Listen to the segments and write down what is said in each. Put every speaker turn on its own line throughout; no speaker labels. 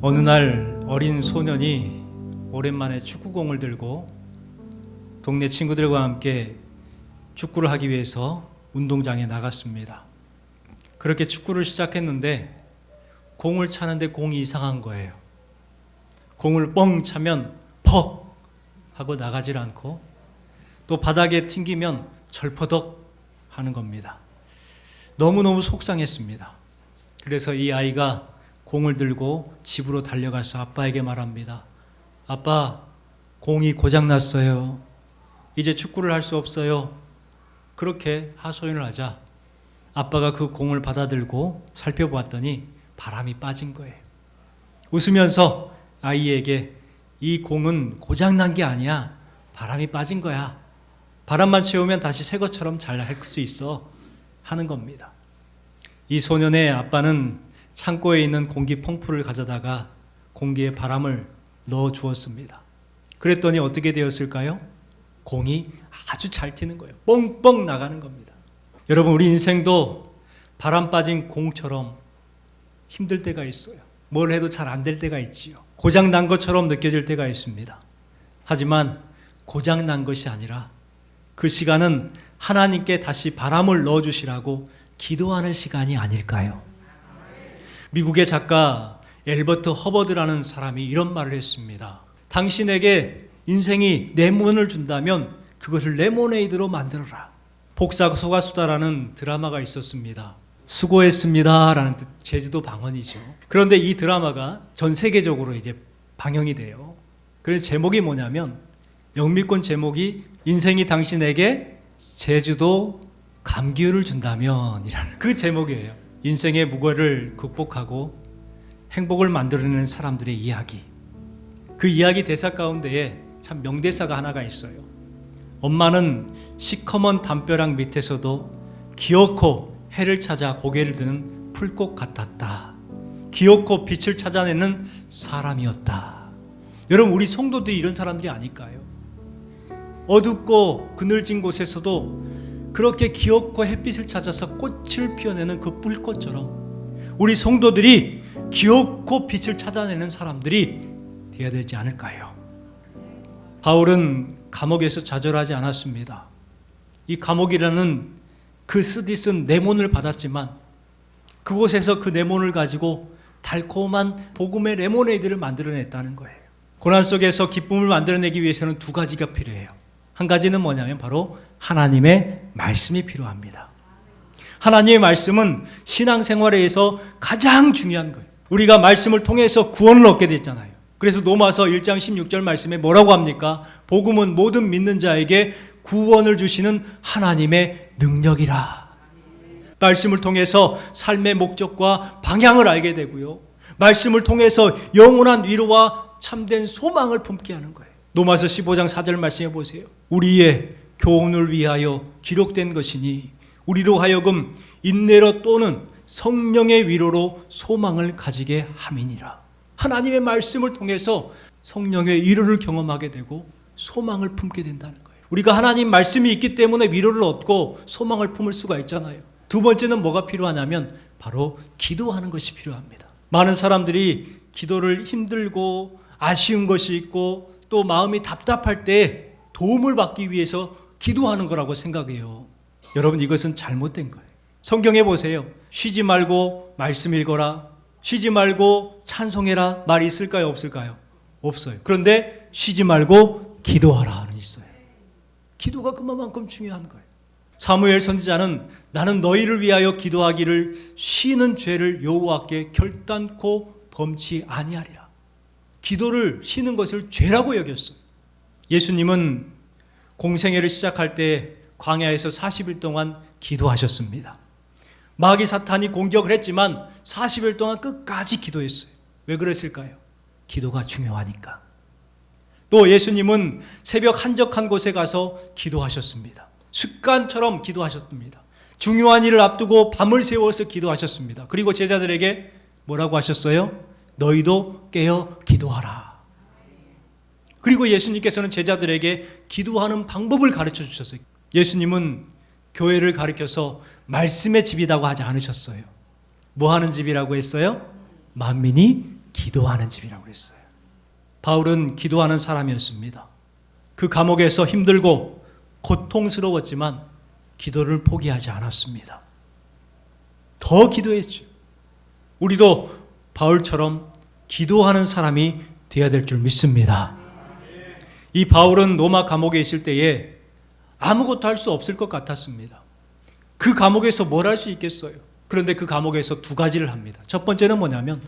어느 날 어린 소년이 오랜만에 축구공을 들고 동네 친구들과 함께 축구를 하기 위해서 운동장에 나갔습니다. 그렇게 축구를 시작했는데 공을 차는데 공이 이상한 거예요. 공을 뻥 차면 퍽 하고 나가질 않고 또 바닥에 튕기면 절퍼덕 하는 겁니다. 너무너무 속상했습니다. 그래서 이 아이가 공을 들고 집으로 달려가서 아빠에게 말합니다. 아빠, 공이 고장났어요. 이제 축구를 할 수 없어요. 그렇게 하소연을 하자 아빠가 그 공을 받아들고 살펴보았더니 바람이 빠진 거예요. 웃으면서 아이에게 이 공은 고장난 게 아니야. 바람이 빠진 거야. 바람만 채우면 다시 새 것처럼 잘 할 수 있어 하는 겁니다. 이 소년의 아빠는 창고에 있는 공기 펌프를 가져다가 공기에 바람을 넣어 주었습니다. 그랬더니 어떻게 되었을까요? 공이 아주 잘 튀는 거예요. 뻥뻥 나가는 겁니다. 여러분, 우리 인생도 바람 빠진 공처럼 힘들 때가 있어요. 뭘 해도 잘 안 될 때가 있지요. 고장 난 것처럼 느껴질 때가 있습니다. 하지만 고장 난 것이 아니라 그 시간은 하나님께 다시 바람을 넣어 주시라고 기도하는 시간이 아닐까요? 미국의 작가 엘버트 허버드라는 사람이 이런 말을 했습니다. 당신에게 인생이 레몬을 준다면 그것을 레모네이드로 만들어라. 복사소가수다라는 드라마가 있었습니다. 수고했습니다 라는 뜻, 제주도 방언이죠. 그런데 이 드라마가 전 세계적으로 이제 방영이 돼요. 그래서 제목이 뭐냐면 영미권 제목이 인생이 당신에게 제주도 감기유를 준다면 이라는 그 제목이에요. 인생의 무거를 극복하고 행복을 만들어내는 사람들의 이야기. 그 이야기 대사 가운데에 참 명대사가 하나가 있어요. 엄마는 시커먼 담벼락 밑에서도 기어코 해를 찾아 고개를 드는 풀꽃 같았다. 기어코 빛을 찾아내는 사람이었다. 여러분, 우리 성도들이 이런 사람들이 아닐까요? 어둡고 그늘진 곳에서도 그렇게 기어코 햇빛을 찾아서 꽃을 피워내는 그 뿔꽃처럼 우리 성도들이 기어코 빛을 찾아내는 사람들이 되어야 되지 않을까요? 바울은 감옥에서 좌절하지 않았습니다. 이 감옥이라는 그 쓰디쓴 레몬을 받았지만 그곳에서 그 레몬을 가지고 달콤한 복음의 레모네이드를 만들어냈다는 거예요. 고난 속에서 기쁨을 만들어내기 위해서는 두 가지가 필요해요. 한 가지는 뭐냐면 바로 하나님의 말씀이 필요합니다. 하나님의 말씀은 신앙생활에서 가장 중요한 거예요. 우리가 말씀을 통해서 구원을 얻게 됐잖아요. 그래서 로마서 1장 16절 말씀에 뭐라고 합니까? 복음은 모든 믿는 자에게 구원을 주시는 하나님의 능력이라. 말씀을 통해서 삶의 목적과 방향을 알게 되고요. 말씀을 통해서 영원한 위로와 참된 소망을 품게 하는 거예요. 로마서 15장 4절 말씀해 보세요. 우리의 교훈을 위하여 기록된 것이니 우리로 하여금 인내로 또는 성령의 위로로 소망을 가지게 함이니라. 하나님의 말씀을 통해서 성령의 위로를 경험하게 되고 소망을 품게 된다는 거예요. 우리가 하나님 말씀이 있기 때문에 위로를 얻고 소망을 품을 수가 있잖아요. 두 번째는 뭐가 필요하냐면 바로 기도하는 것이 필요합니다. 많은 사람들이 기도를 힘들고 아쉬운 것이 있고 또 마음이 답답할 때 도움을 받기 위해서 기도하는 거라고 생각해요. 여러분, 이것은 잘못된 거예요. 성경에 보세요. 쉬지 말고 말씀 읽어라. 쉬지 말고 찬송해라. 말이 있을까요? 없을까요? 없어요. 그런데 쉬지 말고 기도하라는 있어요. 기도가 그만큼 중요한 거예요. 사무엘 선지자는 나는 너희를 위하여 기도하기를 쉬는 죄를 여호와께 결단코 범치 아니하리라. 기도를 쉬는 것을 죄라고 여겼어요. 예수님은 공생애를 시작할 때 광야에서 40일 동안 기도하셨습니다. 마귀 사탄이 공격을 했지만 40일 동안 끝까지 기도했어요. 왜 그랬을까요? 기도가 중요하니까. 또 예수님은 새벽 한적한 곳에 가서 기도하셨습니다. 습관처럼 기도하셨습니다. 중요한 일을 앞두고 밤을 새워서 기도하셨습니다. 그리고 제자들에게 뭐라고 하셨어요? 너희도 깨어 기도하라. 그리고 예수님께서는 제자들에게 기도하는 방법을 가르쳐 주셨어요. 예수님은 교회를 가르쳐서 말씀의 집이라고 하지 않으셨어요. 뭐 하는 집이라고 했어요? 만민이 기도하는 집이라고 그랬어요. 바울은 기도하는 사람이었습니다. 그 감옥에서 힘들고 고통스러웠지만 기도를 포기하지 않았습니다. 더 기도했죠. 우리도 바울처럼 기도하는 사람이 되어야 될 줄 믿습니다. 이 바울은 로마 감옥에 있을 때에 아무것도 할 수 없을 것 같았습니다. 그 감옥에서 뭘 할 수 있겠어요? 그런데 그 감옥에서 두 가지를 합니다. 첫 번째는 뭐냐면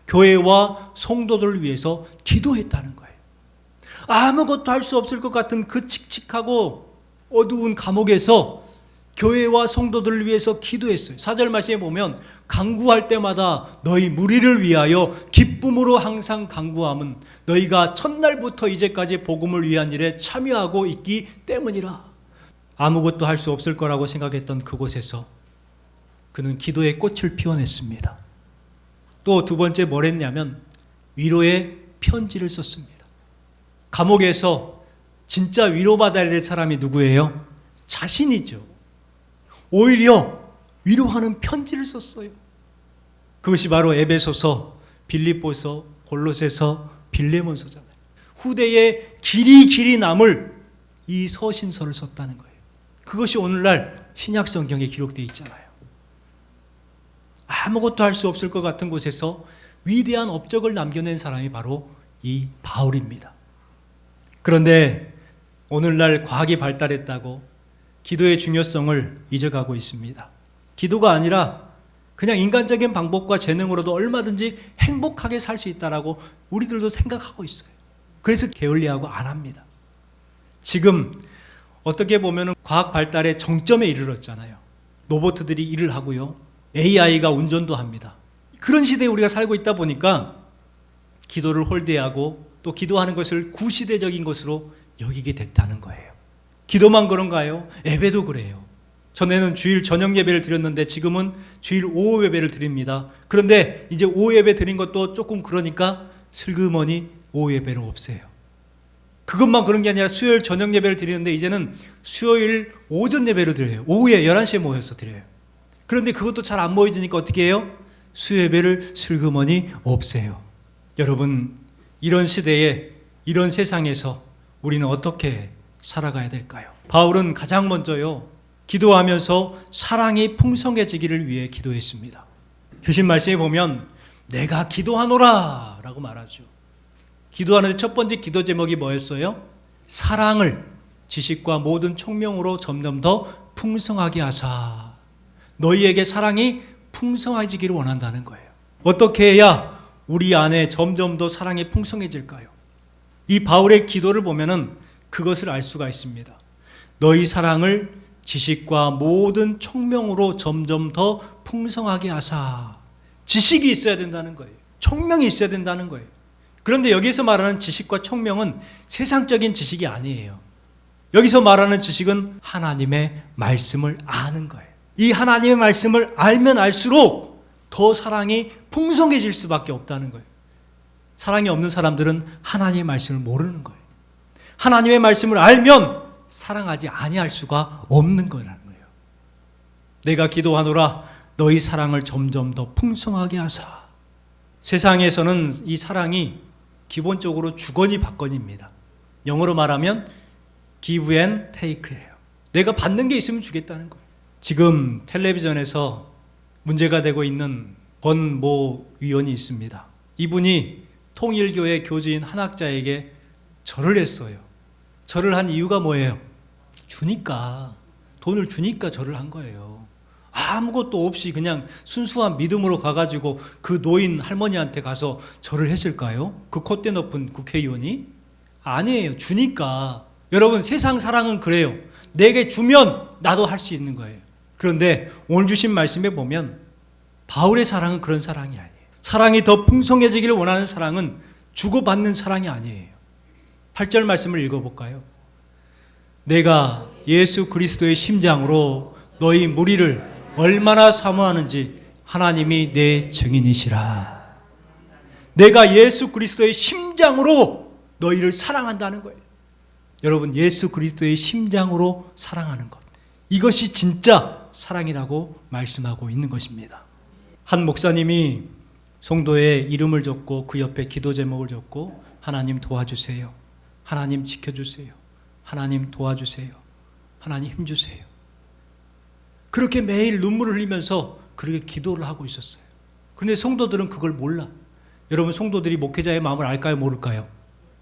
교회와 성도들을 위해서 기도했다는 거예요. 아무것도 할 수 없을 것 같은 그 칙칙하고 어두운 감옥에서 교회와 성도들을 위해서 기도했어요. 4절 말씀에 보면 간구할 때마다 너희 무리를 위하여 기쁨으로 항상 간구함은 너희가 첫날부터 이제까지 복음을 위한 일에 참여하고 있기 때문이라. 아무것도 할 수 없을 거라고 생각했던 그곳에서 그는 기도의 꽃을 피워냈습니다. 또 두 번째 뭘 했냐면 위로의 편지를 썼습니다. 감옥에서 진짜 위로받아야 될 사람이 누구예요? 자신이죠. 오히려 위로하는 편지를 썼어요. 그것이 바로 에베소서, 빌립보서, 골로새서, 빌레몬서잖아요. 후대에 길이 남을 이 서신서를 썼다는 거예요. 그것이 오늘날 신약 성경에 기록되어 있잖아요. 아무것도 할 수 없을 것 같은 곳에서 위대한 업적을 남겨낸 사람이 바로 이 바울입니다. 그런데 오늘날 과학이 발달했다고 기도의 중요성을 잊어가고 있습니다. 기도가 아니라 그냥 인간적인 방법과 재능으로도 얼마든지 행복하게 살 수 있다라고 우리들도 생각하고 있어요. 그래서 게을리하고 안 합니다. 지금 어떻게 보면 과학 발달의 정점에 이르렀잖아요. 로봇들이 일을 하고요. AI가 운전도 합니다. 그런 시대에 우리가 살고 있다 보니까 기도를 홀대하고 또 기도하는 것을 구시대적인 것으로 여기게 됐다는 거예요. 기도만 그런가요? 예배도 그래요. 전에는 주일 저녁 예배를 드렸는데 지금은 주일 오후 예배를 드립니다. 그런데 이제 오후 예배 드린 것도 조금 그러니까 슬그머니 오후 예배를 없애요. 그것만 그런 게 아니라 수요일 저녁 예배를 드리는데 이제는 수요일 오전 예배를 드려요. 오후에 11시에 모여서 드려요. 그런데 그것도 잘 안 모여지니까 어떻게 해요? 수요 예배를 슬그머니 없애요. 여러분, 이런 시대에 이런 세상에서 우리는 어떻게 살아가야 될까요? 바울은 가장 먼저요, 기도하면서 사랑이 풍성해지기를 위해 기도했습니다. 주신 말씀에 보면 내가 기도하노라 라고 말하죠. 기도하는데 첫 번째 기도 제목이 뭐였어요? 사랑을 지식과 모든 총명으로 점점 더 풍성하게 하사. 너희에게 사랑이 풍성해지기를 원한다는 거예요. 어떻게 해야 우리 안에 점점 더 사랑이 풍성해질까요? 이 바울의 기도를 보면은 그것을 알 수가 있습니다. 너희 사랑을 지식과 모든 총명으로 점점 더 풍성하게 하사. 지식이 있어야 된다는 거예요. 총명이 있어야 된다는 거예요. 그런데 여기서 말하는 지식과 총명은 세상적인 지식이 아니에요. 여기서 말하는 지식은 하나님의 말씀을 아는 거예요. 이 하나님의 말씀을 알면 알수록 더 사랑이 풍성해질 수밖에 없다는 거예요. 사랑이 없는 사람들은 하나님의 말씀을 모르는 거예요. 하나님의 말씀을 알면 사랑하지 아니할 수가 없는 거라는 거예요. 내가 기도하노라 너희 사랑을 점점 더 풍성하게 하사. 세상에서는 이 사랑이 기본적으로 주거니 받거니입니다. 영어로 말하면 give and take예요. 내가 받는 게 있으면 주겠다는 거예요. 지금 텔레비전에서 문제가 되고 있는 권 모 위원이 있습니다. 이분이 통일교회 교주인 한 학자에게 절을 했어요. 절을 한 이유가 뭐예요? 주니까, 돈을 주니까 절을 한 거예요. 아무것도 없이 그냥 순수한 믿음으로 가가지고 그 노인 할머니한테 가서 절을 했을까요? 그 콧대 높은 국회의원이? 아니에요. 주니까. 여러분, 세상 사랑은 그래요. 내게 주면 나도 할 수 있는 거예요. 그런데 오늘 주신 말씀에 보면 바울의 사랑은 그런 사랑이 아니에요. 사랑이 더 풍성해지기를 원하는 사랑은 주고받는 사랑이 아니에요. 8절 말씀을 읽어볼까요? 내가 예수 그리스도의 심장으로 너희 무리를 얼마나 사모하는지 하나님이 내 증인이시라. 내가 예수 그리스도의 심장으로 너희를 사랑한다는 거예요. 여러분, 예수 그리스도의 심장으로 사랑하는 것, 이것이 진짜 사랑이라고 말씀하고 있는 것입니다. 한 목사님이 성도의 이름을 적고 그 옆에 기도 제목을 적고 하나님 도와주세요. 하나님 지켜주세요. 하나님 도와주세요. 하나님 힘주세요. 그렇게 매일 눈물을 흘리면서 그렇게 기도를 하고 있었어요. 그런데 성도들은 그걸 몰라. 여러분, 성도들이 목회자의 마음을 알까요, 모를까요?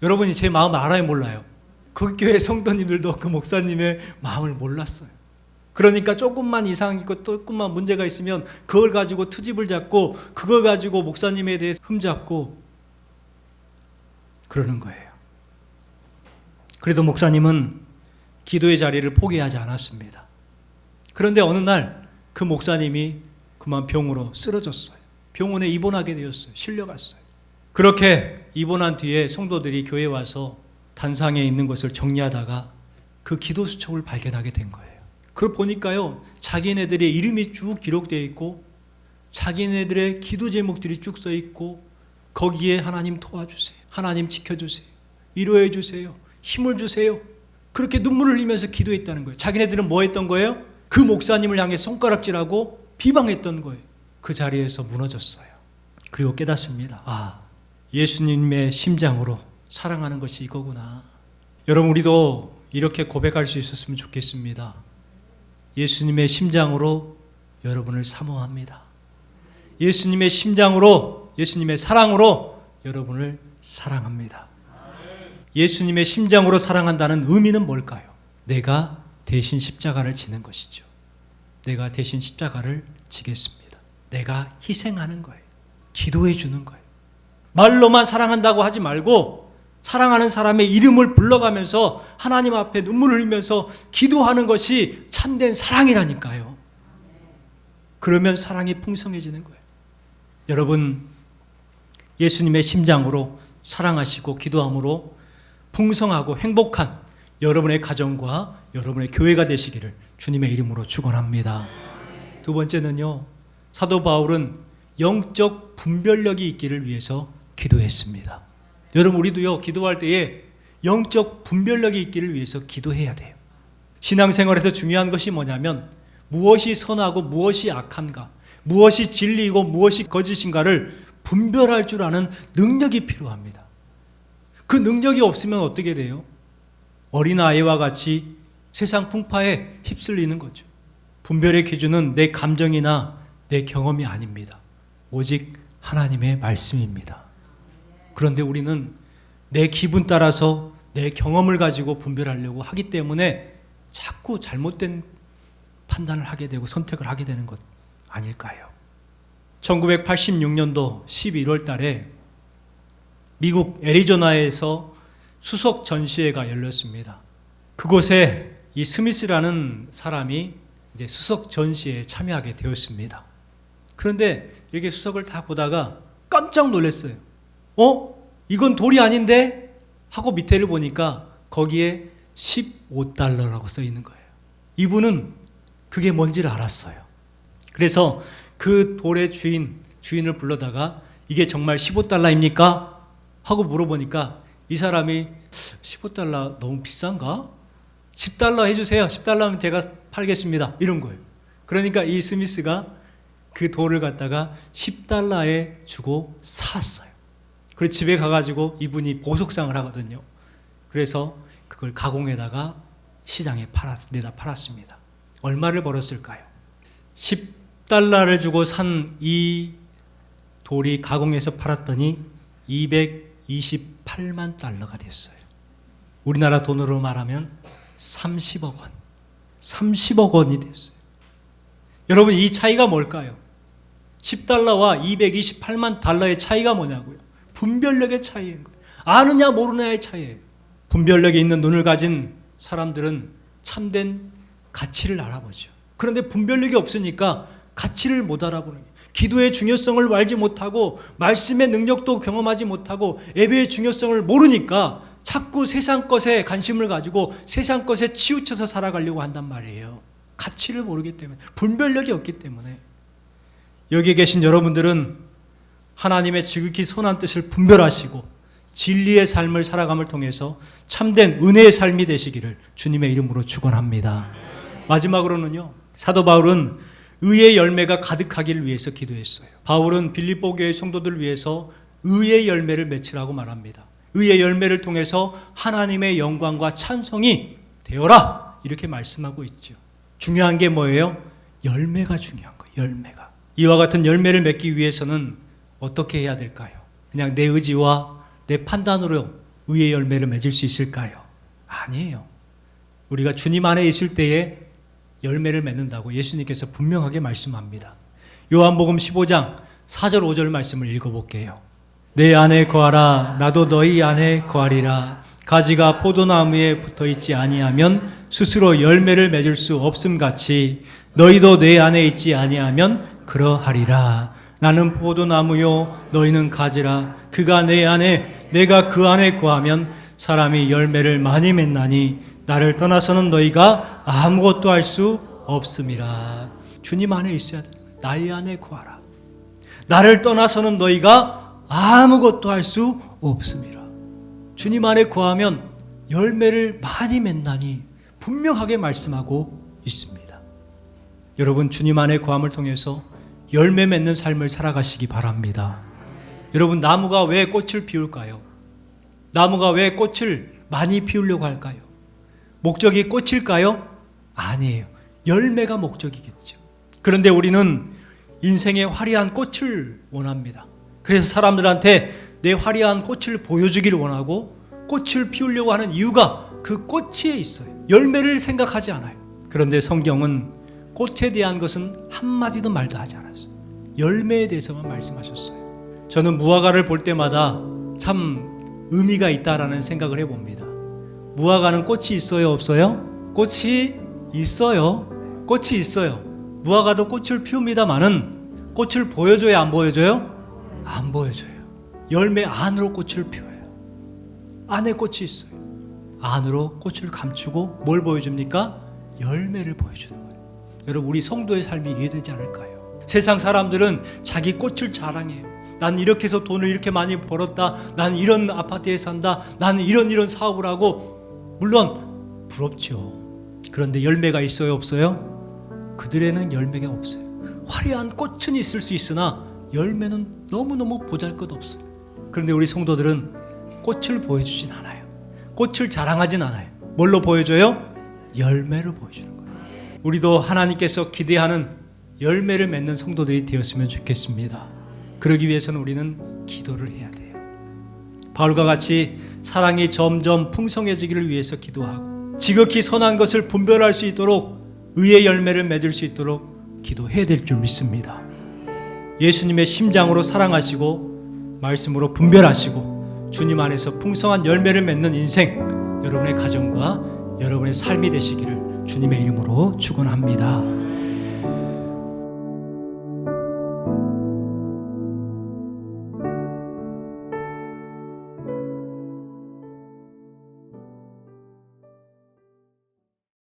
여러분이 제 마음을 알아요, 몰라요? 그 교회 성도님들도 그 목사님의 마음을 몰랐어요. 그러니까 조금만 이상이 있고 조금만 문제가 있으면 그걸 가지고 트집을 잡고 그걸 가지고 목사님에 대해 흠잡고 그러는 거예요. 그래도 목사님은 기도의 자리를 포기하지 않았습니다. 그런데 어느 날 그 목사님이 그만 병으로 쓰러졌어요. 병원에 입원하게 되었어요. 실려갔어요. 그렇게 입원한 뒤에 성도들이 교회에 와서 단상에 있는 것을 정리하다가 그 기도 수첩을 발견하게 된 거예요. 그걸 보니까요, 자기네들의 이름이 쭉 기록되어 있고 자기네들의 기도 제목들이 쭉 써 있고 거기에 하나님 도와주세요. 하나님 지켜주세요. 위로해 주세요. 힘을 주세요. 그렇게 눈물을 흘리면서 기도했다는 거예요. 자기네들은 뭐 했던 거예요? 그 목사님을 향해 손가락질하고 비방했던 거예요. 그 자리에서 무너졌어요. 그리고 깨닫습니다. 아, 예수님의 심장으로 사랑하는 것이 이거구나. 여러분, 우리도 이렇게 고백할 수 있었으면 좋겠습니다. 예수님의 심장으로 여러분을 사모합니다. 예수님의 심장으로, 예수님의 사랑으로 여러분을 사랑합니다. 예수님의 심장으로 사랑한다는 의미는 뭘까요? 내가 대신 십자가를 지는 것이죠. 내가 대신 십자가를 지겠습니다. 내가 희생하는 거예요. 기도해 주는 거예요. 말로만 사랑한다고 하지 말고 사랑하는 사람의 이름을 불러가면서 하나님 앞에 눈물을 흘리면서 기도하는 것이 참된 사랑이라니까요. 그러면 사랑이 풍성해지는 거예요. 여러분, 예수님의 심장으로 사랑하시고 기도함으로 풍성하고 행복한 여러분의 가정과 여러분의 교회가 되시기를 주님의 이름으로 축원합니다. 두 번째는요, 사도 바울은 영적 분별력이 있기를 위해서 기도했습니다. 여러분, 우리도요, 기도할 때에 영적 분별력이 있기를 위해서 기도해야 돼요. 신앙생활에서 중요한 것이 뭐냐면 무엇이 선하고 무엇이 악한가, 무엇이 진리이고 무엇이 거짓인가를 분별할 줄 아는 능력이 필요합니다. 그 능력이 없으면 어떻게 돼요? 어린아이와 같이 세상 풍파에 휩쓸리는 거죠. 분별의 기준은 내 감정이나 내 경험이 아닙니다. 오직 하나님의 말씀입니다. 그런데 우리는 내 기분 따라서 내 경험을 가지고 분별하려고 하기 때문에 자꾸 잘못된 판단을 하게 되고 선택을 하게 되는 것 아닐까요? 1986년도 11월 달에 미국 애리조나에서 수석 전시회가 열렸습니다. 그곳에 이 스미스라는 사람이 이제 수석 전시회에 참여하게 되었습니다. 그런데 이렇게 수석을 다 보다가 깜짝 놀랐어요. 이건 돌이 아닌데? 하고 밑에를 보니까 거기에 $15라고 써 있는 거예요. 이분은 그게 뭔지를 알았어요. 그래서 그 돌의 주인을 불러다가 이게 정말 $15입니까? 하고 물어보니까 이 사람이 $15 너무 비싼가? $10 해주세요. $10면 제가 팔겠습니다. 이런 거예요. 그러니까 이 스미스가 그 돌을 갖다가 $10에 주고 샀어요. 그래서 집에 가가지고 이분이 보석상을 하거든요. 그래서 그걸 가공에다가 시장에 내다 팔았습니다. 얼마를 벌었을까요? $10를 주고 산 이 돌이 가공해서 팔았더니 $228만 됐어요. 우리나라 돈으로 말하면 30억 원. 30억 원이 됐어요. 여러분, 이 차이가 뭘까요? $10와 $228만 달러의 차이가 뭐냐고요? 분별력의 차이인 거예요. 아느냐 모르느냐의 차이예요. 분별력이 있는 눈을 가진 사람들은 참된 가치를 알아보죠. 그런데 분별력이 없으니까 가치를 못 알아보는 거예요. 기도의 중요성을 알지 못하고 말씀의 능력도 경험하지 못하고 예배의 중요성을 모르니까 자꾸 세상 것에 관심을 가지고 세상 것에 치우쳐서 살아가려고 한단 말이에요. 가치를 모르기 때문에, 분별력이 없기 때문에. 여기 계신 여러분들은 하나님의 지극히 선한 뜻을 분별하시고 진리의 삶을 살아감을 통해서 참된 은혜의 삶이 되시기를 주님의 이름으로 축원합니다. 마지막으로는요, 사도 바울은 의의 열매가 가득하기를 위해서 기도했어요. 바울은 빌립보 교회 성도들을 위해서 의의 열매를 맺으라고 말합니다. 의의 열매를 통해서 하나님의 영광과 찬송이 되어라 이렇게 말씀하고 있죠. 중요한 게 뭐예요? 열매가 중요한 거예요. 열매가. 이와 같은 열매를 맺기 위해서는 어떻게 해야 될까요? 그냥 내 의지와 내 판단으로 의의 열매를 맺을 수 있을까요? 아니에요. 우리가 주님 안에 있을 때에 열매를 맺는다고 예수님께서 분명하게 말씀합니다. 요한복음 15장 4절 5절 말씀을 읽어볼게요. 내 안에 거하라 나도 너희 안에 거하리라. 가지가 포도나무에 붙어있지 아니하면 스스로 열매를 맺을 수 없음같이 너희도 내 안에 있지 아니하면 그러하리라. 나는 포도나무요 너희는 가지라. 그가 내 안에 내가 그 안에 거하면 사람이 열매를 많이 맺나니 나를 떠나서는 너희가 아무것도 할 수 없음이라. 주님 안에 있어야 돼. 나의 안에 거하라. 나를 떠나서는 너희가 아무것도 할 수 없음이라. 주님 안에 거하면 열매를 많이 맺나니 분명하게 말씀하고 있습니다. 여러분 주님 안에 거함을 통해서 열매 맺는 삶을 살아가시기 바랍니다. 여러분 나무가 왜 꽃을 피울까요? 나무가 왜 꽃을 많이 피우려고 할까요? 목적이 꽃일까요? 아니에요. 열매가 목적이겠죠. 그런데 우리는 인생의 화려한 꽃을 원합니다. 그래서 사람들한테 내 화려한 꽃을 보여주기를 원하고 꽃을 피우려고 하는 이유가 그 꽃에 있어요. 열매를 생각하지 않아요. 그런데 성경은 꽃에 대한 것은 한마디도 말도 하지 않았어요. 열매에 대해서만 말씀하셨어요. 저는 무화과를 볼 때마다 참 의미가 있다라는 생각을 해봅니다. 무화과는 꽃이 있어요, 없어요? 꽃이 있어요. 꽃이 있어요. 무화과도 꽃을 피웁니다마는 꽃을 보여줘야 안 보여줘요? 안 보여줘요. 열매 안으로 꽃을 피워요. 안에 꽃이 있어요. 안으로 꽃을 감추고 뭘 보여줍니까? 열매를 보여주는 거예요. 여러분 우리 성도의 삶이 이해되지 않을까요? 세상 사람들은 자기 꽃을 자랑해요. 난 이렇게 해서 돈을 이렇게 많이 벌었다. 난 이런 아파트에 산다. 나는 이런 사업을 하고. 물론 부럽죠. 그런데 열매가 있어요, 없어요? 그들에는 열매가 없어요. 화려한 꽃은 있을 수 있으나 열매는 너무너무 보잘것없어요. 그런데 우리 성도들은 꽃을 보여주진 않아요. 꽃을 자랑하진 않아요. 뭘로 보여줘요? 열매를 보여주는 거예요. 우리도 하나님께서 기대하는 열매를 맺는 성도들이 되었으면 좋겠습니다. 그러기 위해서는 우리는 기도를 해야 돼요. 바울과 같이 사랑이 점점 풍성해지기를 위해서 기도하고 지극히 선한 것을 분별할 수 있도록 의의 열매를 맺을 수 있도록 기도해야 될 줄 믿습니다. 예수님의 심장으로 사랑하시고 말씀으로 분별하시고 주님 안에서 풍성한 열매를 맺는 인생 여러분의 가정과 여러분의 삶이 되시기를 주님의 이름으로 축원합니다.